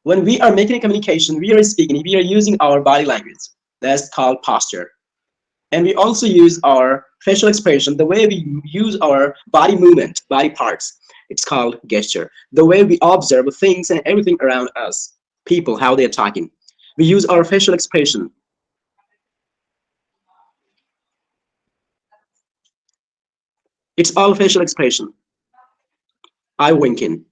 When we are making a communication, we are speaking, we are using our body language. That's called posture. And we also use our facial expression, the way we use our body movement, body parts. It's called gesture. The way we observe things and everything around us, people, how they're talking. We use our facial expression. It's all facial expression. Eye winking,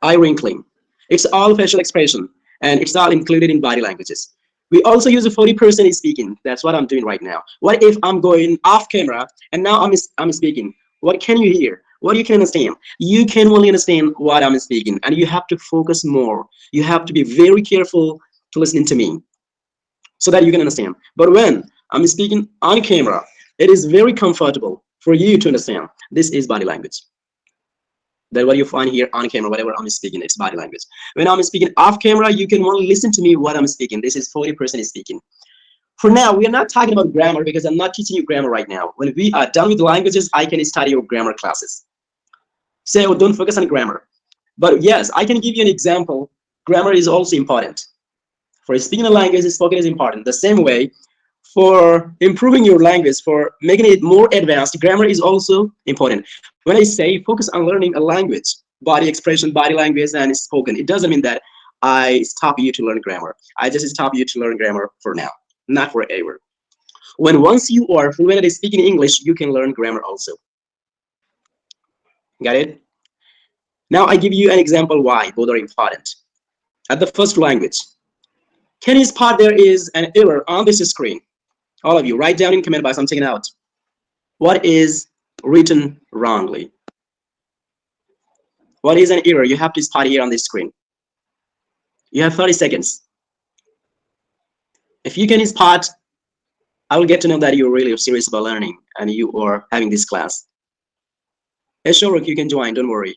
eye wrinkling. It's all facial expression, and it's all included in body languages. We also use a 40% is speaking. That's what I'm doing right now. What if I'm going off camera and now I'm speaking? What can you hear? What you can understand? You can only understand what I'm speaking, and you have to focus more. You have to be very careful to listening to me so that you can understand. But when I'm speaking on camera, it is very comfortable for you to understand. This is body language. That what you find here on camera, whatever I'm speaking, it's body language. When I'm speaking off camera, you can only listen to me what I'm speaking. This is 40% is speaking. For now, we are not talking about grammar because I'm not teaching you grammar right now. When we are done with the languages, I can study your grammar classes. So don't focus on grammar. But yes, I can give you an example. Grammar is also important. For speaking a language, spoken is important. The same way, for improving your language, for making it more advanced, grammar is also important. When I say focus on learning a language, body expression, body language, and spoken, it doesn't mean that I stop you to learn grammar. I just stop you to learn grammar for now, not forever. When once you are fluent at speaking English, you can learn grammar also. Got it? Now I give you an example why both are important. At the first language, can you spot there is an error on this screen? All of you, write down in comment box. I'm taking it out. What is written wrongly? What is an error? You have to spot here on this screen. You have 30 seconds. If you can spot, I will get to know that you're really serious about learning and you are having this class. Hey, sure, you can join. Don't worry.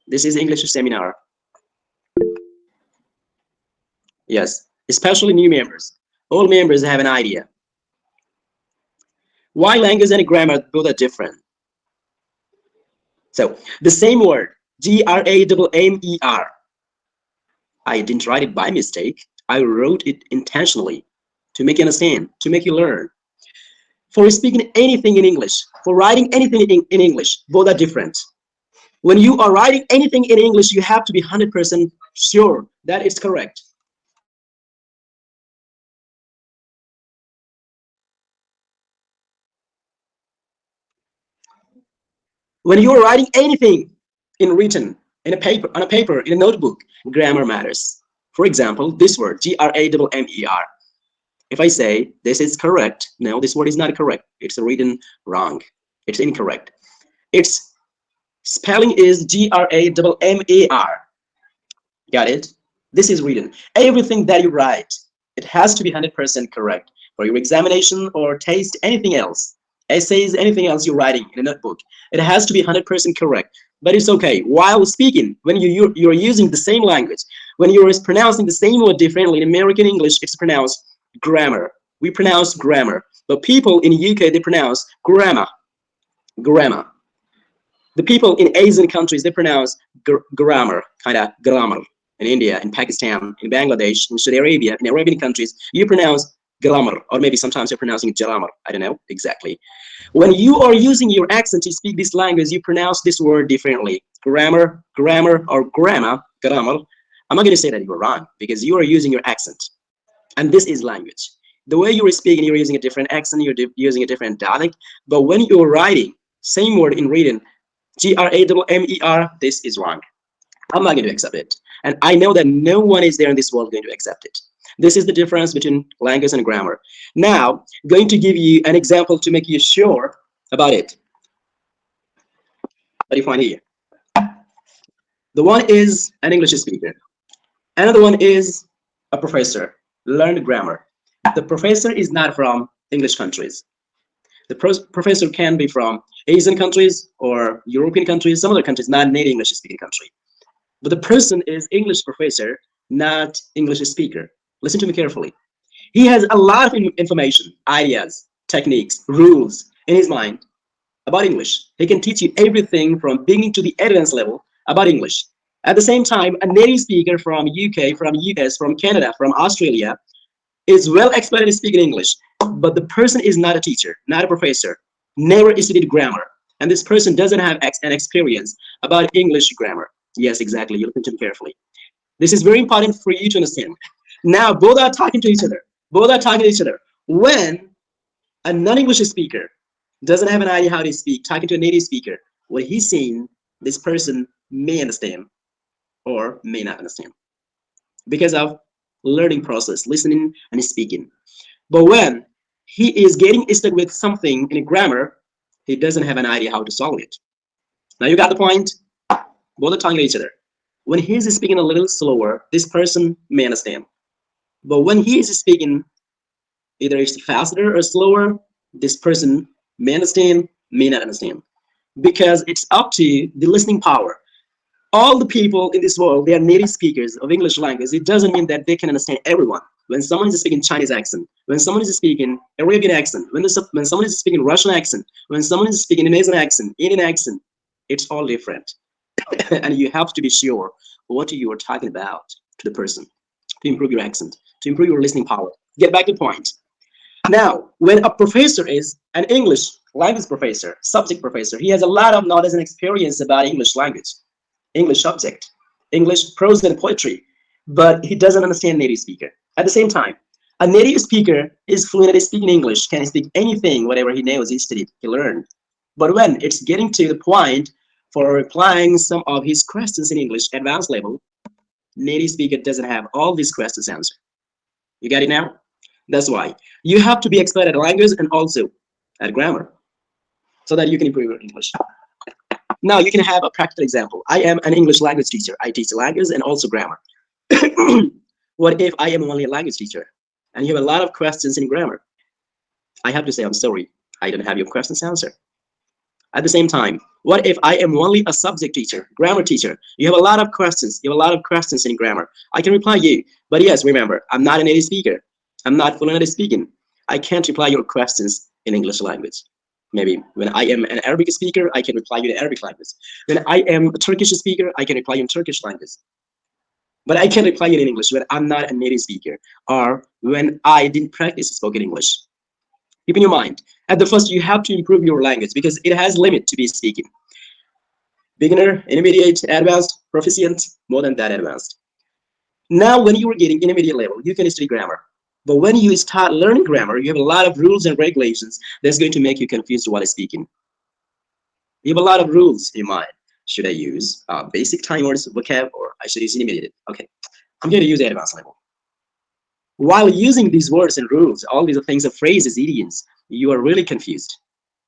This is English seminar. Yes, especially new members. All members have an idea. Why language and grammar both are different? So the same word, G-R-A-M-M-E-R. I didn't write it by mistake. I wrote it intentionally to make you understand, to make you learn. For speaking anything in English, for writing anything in English, both are different. When you are writing anything in English, you have to be 100% sure that it's correct. When you are writing anything in written, in a paper, on a paper, in a notebook, grammar matters. For example, this word, G-R-A-M-M-E-R. If I say this is correct, no, this word is not correct. It's written wrong. It's incorrect. Its spelling is G-R-A-M-M-A-R. Got it? This is written. Everything that you write, it has to be 100% correct for your examination or taste, anything else. Essays, anything else you're writing in a notebook. It has to be 100% correct. But it's okay. While speaking, when you're using the same language, when you're pronouncing the same word differently, in American English, it's pronounced grammar. We pronounce grammar. But people in the UK, they pronounce grammar. Grammar. The people in Asian countries, they pronounce grammar, kind of grammar. In India, in Pakistan, in Bangladesh, in Saudi Arabia, in Arabian countries, you pronounce grammar, or maybe sometimes you're pronouncing grammar. I don't know exactly. When you are using your accent to speak this language, you pronounce this word differently. Grammar, grammar, or grammar, grammar. I'm not going to say that you're wrong because you are using your accent. And this is language. The way you're speaking, you're using a different accent, you're using a different dialect. But when you're writing, same word in reading, G-R-A-M-M-E-R, this is wrong. I'm not going to accept it. And I know that no one is there in this world going to accept it. This is the difference between language and grammar. Now, I'm going to give you an example to make you sure about it. What do you find here? The one is an English speaker. Another one is a professor, learned grammar. The professor is not from English countries. The professor can be from Asian countries or European countries, some other countries, not native English speaking country. But the person is English professor, not English speaker. Listen to me carefully. He has a lot of information, ideas, techniques, rules in his mind about English. He can teach you everything from beginning to the advanced level about English. At the same time, a native speaker from UK, from US, from Canada, from Australia is well expert in speaking English, but the person is not a teacher, not a professor, never studied grammar, and this person doesn't have an experience about English grammar. Yes, exactly. You listen to me carefully. This is very important for you to understand. Now, both are talking to each other. Both are talking to each other. When a non-English speaker doesn't have an idea how to speak, talking to a native speaker, what he's saying, this person may understand or may not understand because of learning process, listening and speaking. But when he is getting stuck with something in a grammar, he doesn't have an idea how to solve it. Now you got the point? Both are talking to each other. When he is speaking a little slower, this person may understand. But when he is speaking either it's faster or slower, this person may understand, may not understand. Because it's up to the listening power. All the people in this world, they are native speakers of English language. It doesn't mean that they can understand everyone. When someone is speaking Chinese accent, when someone is speaking Arabian accent, when someone is speaking Russian accent, when someone is speaking Indonesian accent, Indian accent, it's all different. And you have to be sure what you are talking about to the person to improve your accent, to improve your listening power. Get back to the point. Now, when a professor is an English language professor, subject professor, he has a lot of knowledge and experience about English language, English subject, English prose and poetry, but he doesn't understand native speaker. At the same time, a native speaker is fluent at speaking English, can speak anything, whatever he knows, he studied, he learned. But when it's getting to the point for replying some of his questions in English advanced level, native speaker doesn't have all these questions answered. You get it now? That's why you have to be expert at language and also at grammar so that you can improve your English. Now you can have a practical example. I am an English language teacher. I teach language and also grammar. What if I am only a language teacher and you have a lot of questions in grammar? I have to say, I'm sorry, I don't have your questions answered. At the same time, what if I am only a subject teacher, grammar teacher? You have a lot of questions. You have a lot of questions in grammar. I can reply you. But yes, remember, I'm not a native speaker. I'm not fluent at speaking. I can't reply your questions in English language. Maybe when I am an Arabic speaker, I can reply you in Arabic language. When I am a Turkish speaker, I can reply you in Turkish language. But I can reply you in English when I'm not a native speaker or when I didn't practice spoken English. Keep in your mind, at the first you have to improve your language because it has limit to be speaking. Beginner, intermediate, advanced, proficient, more than that advanced. Now when you are getting intermediate level, you can study grammar. But when you start learning grammar, you have a lot of rules and regulations that's going to make you confused while speaking. You have a lot of rules in mind. Should I use basic time words, vocab, or I should use intermediate? Okay, I'm going to use advanced level. While using these words and rules, all these things of phrases, idioms, you are really confused.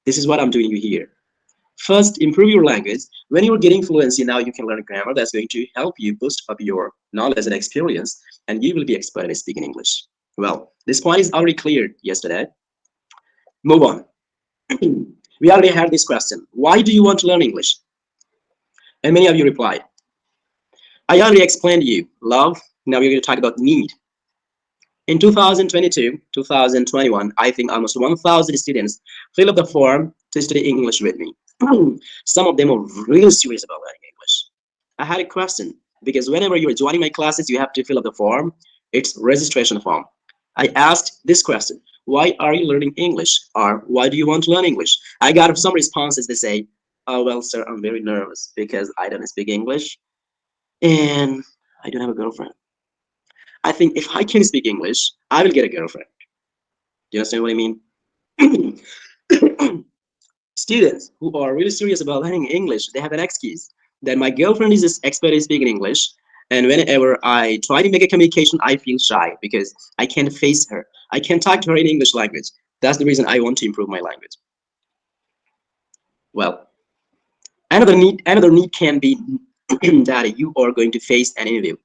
This is what I'm doing here. First, improve your language. When you're getting fluency, now you can learn grammar. That's going to help you boost up your knowledge and experience, and you will be expert in speaking English. Well, this point is already cleared yesterday. Move on. We already had this question. Why do you want to learn English? And many of you replied. I already explained to you love. Now we're going to talk about need. In 2022, 2021, I think almost 1,000 students filled up the form to study English with me. Some of them are really serious about learning English. I had a question because whenever you're joining my classes, you have to fill up the form. It's registration form. I asked this question: why are you learning English? Or why do you want to learn English? I got some responses. They say, oh, well, sir, I'm very nervous because I don't speak English and I don't have a girlfriend. I think if I can speak English, I will get a girlfriend. Do you understand what I mean? Students who are really serious about learning English, they have an excuse that my girlfriend is expert in speaking English, and whenever I try to make a communication, I feel shy because I can't face her. I can't talk to her in English language. That's the reason I want to improve my language. Well, another need can be that you are going to face an interview.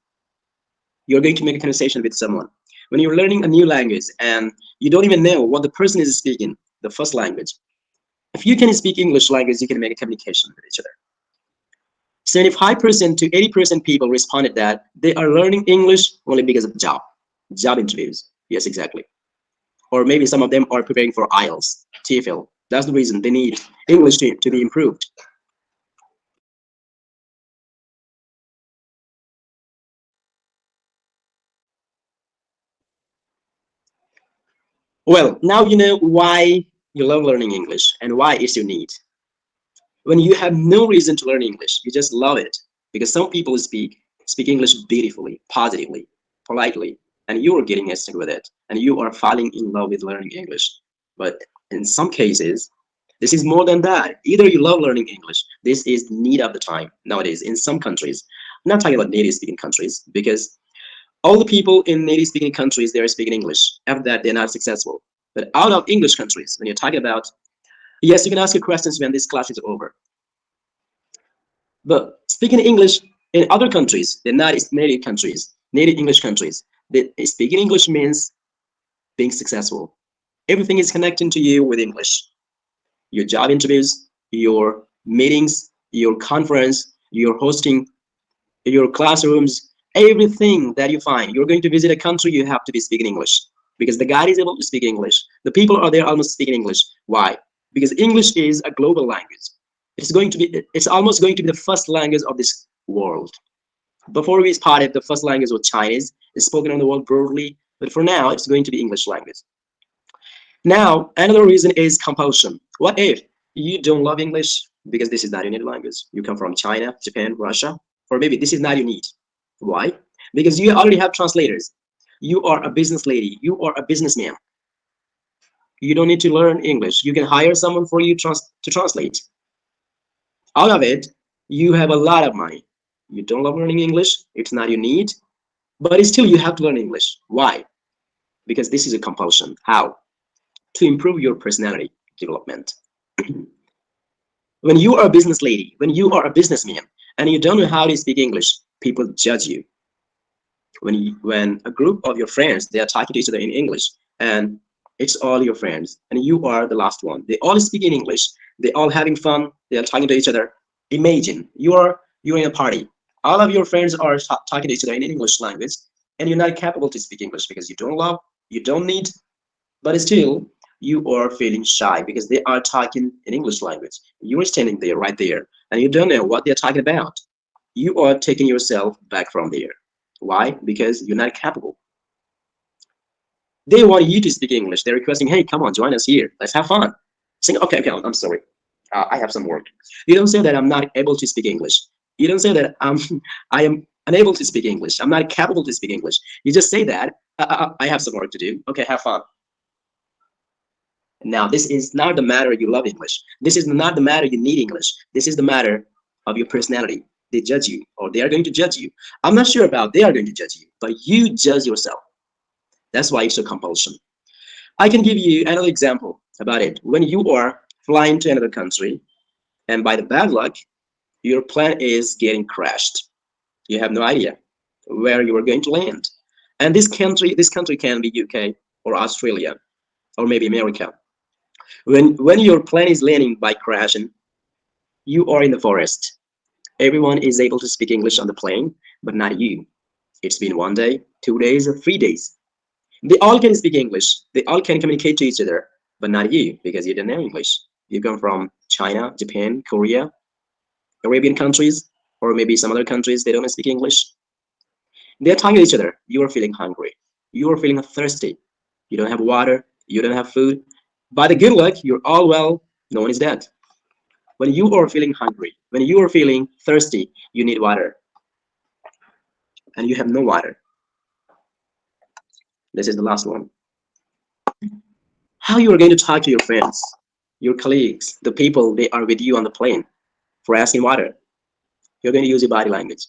You're going to make a conversation with someone. When you're learning a new language and you don't even know what the person is speaking, the first language, if you can speak English language, you can make a communication with each other. 75% to 80% people responded that they are learning English only because of job interviews. Yes, exactly. Or maybe some of them are preparing for IELTS, TOEFL. That's the reason they need English to be improved. Well, now you know why you love learning English and why it's your need. When you have no reason to learn English, you just love it because some people speak English beautifully, positively, politely, and you are getting stuck with it, and you are falling in love with learning English. But in some cases, this is more than that. Either you love learning English, this is the need of the time nowadays in some countries. I'm not talking about native speaking countries because all the people in native speaking countries they are speaking English. After that, they're not successful. But out of English countries, when you're talking about, yes, you can ask your questions when this class is over. But speaking English in other countries, they're not native countries, native English countries. Speaking English means being successful. Everything is connecting to you with English. Your job interviews, your meetings, your conference, your hosting, your classrooms, everything that you find. You're going to visit a country, you have to be speaking English because the guide is able to speak English. The people are there almost speaking English. Why? Because English is a global language. It's almost going to be the first language of this world. Before we started, the first language was Chinese. It's spoken on the world broadly, but for now, it's going to be English language. Now, another reason is compulsion. What if you don't love English because this is not your native language? You come from China, Japan, Russia, or maybe this is not your need. Why? Because you already have translators. You are a business lady. You are a businessman. You don't need to learn English. You can hire someone for you to translate. Out of it, you have a lot of money. You don't love learning English. It's not your need, but still you have to learn English. Why? Because this is a compulsion. How? To improve your personality development. When you are a business lady, when you are a businessman, and you don't know how to speak English, people judge you. When a group of your friends they are talking to each other in English, and it's all your friends, and you are the last one. They all speak in English. They all having fun. They are talking to each other. Imagine you're in a party. All of your friends are talking to each other in English language, and you're not capable to speak English because you don't love, you don't need, but still you are feeling shy because they are talking in English language. You are standing there right there and you don't know what they're talking about. You are taking yourself back from there. Why? Because you're not capable. They want you to speak English. They're requesting, hey, come on, join us here. Let's have fun. Saying, okay, okay, I'm sorry. I have some work. You don't say that I'm not able to speak English. You don't say that I am unable to speak English. I'm not capable to speak English. You just say that I have some work to do. Okay, have fun. Now, this is not the matter you love English. This is not the matter you need English. This is the matter of your personality. They judge you, or they are going to judge you. I'm not sure about they are going to judge you, but you judge yourself. That's why it's a compulsion. I can give you another example about it. When you are flying to another country, and by the bad luck, your plane is getting crashed. You have no idea where you are going to land. And this country can be UK or Australia or maybe America. When your plane is landing by crashing, you are in the forest. Everyone is able to speak English on the plane, but not you. It's been 1 day, 2 days, or 3 days. They all can speak English. They all can communicate to each other, but not you because you don't know English. You come from China, Japan, Korea, Arabian countries, or maybe some other countries they don't speak English. They're talking to each other. You are feeling hungry. You are feeling thirsty. You don't have water. You don't have food. By the good luck, you're all well. No one is dead. When you are feeling hungry, when you are feeling thirsty, you need water, and you have no water. This is the last one. How you are going to talk to your friends, your colleagues, the people they are with you on the plane for asking water? You're going to use your body language.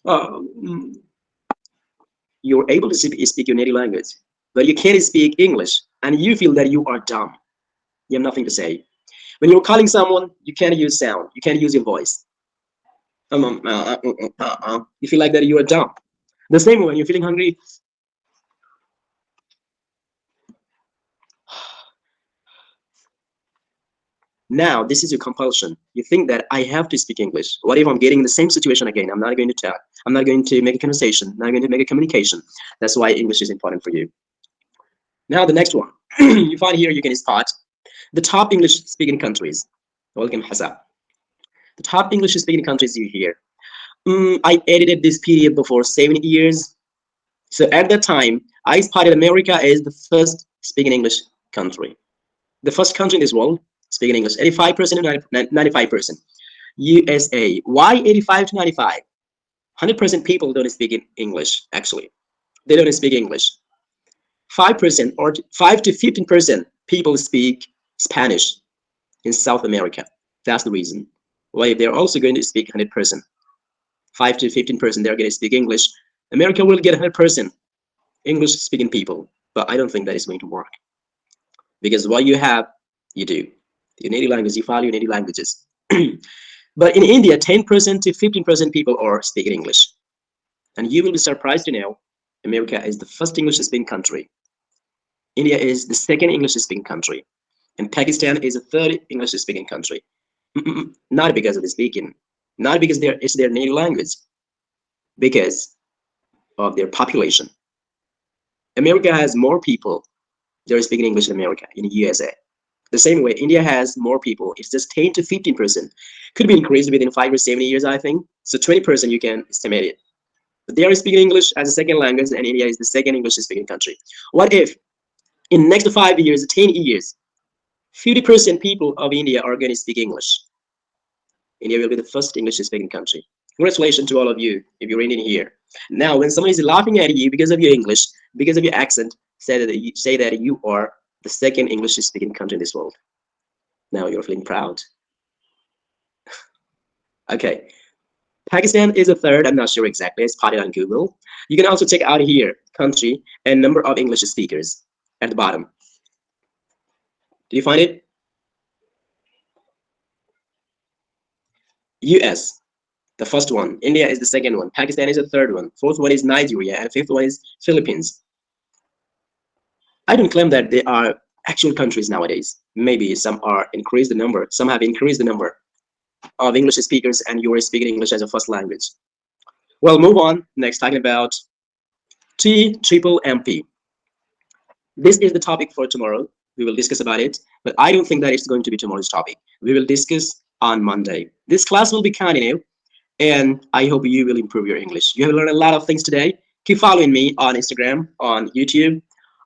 Um, you're able to speak your native language, but you can't speak English, and you feel that you are dumb. You have nothing to say. When you're calling someone, you can't use sound. You can't use your voice. You feel like that you are dumb. The same when you're feeling hungry. Now, this is your compulsion. You think that I have to speak English. What if I'm getting in the same situation again? I'm not going to talk. I'm not going to make a conversation. I'm not going to make a communication. That's why English is important for you. Now, the next one. You find here you can spot the top English speaking countries. Welcome, Hassan. The top English speaking countries you hear. I edited this PDF before 7 years. So at that time, I spotted America is the first speaking English country. The first country in this world speaking English, 85% and 95%. USA, why 85 to 95? 100% people don't speak English, actually. They don't speak English. 5% or 5 to 15% people speak Spanish in South America. That's the reason why they're also going to speak 100%. 5 to 15% they're going to speak English. America will get 100% English speaking people, but I don't think that is going to work because what you have, you do. Your native language, you follow your native languages. But in India, 10% to 15% people are speaking English. And you will be surprised to know America is the first English speaking country. India is the second English speaking country. And Pakistan is the third English speaking country. Not because of the speaking, not because it's their native language, because of their population. America has more people that are speaking English in America, in the USA. The same way, India has more people. It's just 10 to 15%. Could be increased within 5 or 7 years, I think. So 20% you can estimate it. But they are speaking English as a second language, and India is the second English speaking country. What if in next 5 years, 10 years, 50% people of India are going to speak English? India will be the first English speaking country. Congratulations to all of you if you're Indian here. Now, when someone is laughing at you because of your English, because of your accent, say that you are the second English speaking country in this world. Now you're feeling proud. Okay. Pakistan is a third. I'm not sure exactly. I spotted on Google. You can also check out here country and number of English speakers at the bottom. Did you find it? US, the first one. India is the second one. Pakistan is the third one. Fourth one is Nigeria, and fifth one is Philippines. I don't claim that they are actual countries nowadays. Maybe some are increased the number. Some have increased the number of English speakers, and you are speaking English as a first language. Well, move on. Next, talking about T triple MP. This is the topic for tomorrow. We will discuss about it, but I don't think that it's going to be tomorrow's topic. We will discuss on Monday. This class will be continued, and I hope you will improve your English. You have learned a lot of things today. Keep following me on Instagram, on YouTube,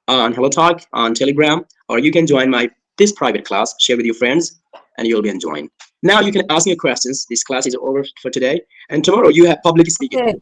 on Hello Talk, on Telegram, or you can join my this private class, share with your friends, and you'll be enjoying. Now you can ask me questions. This class is over for today, and tomorrow you have public speaking. Okay.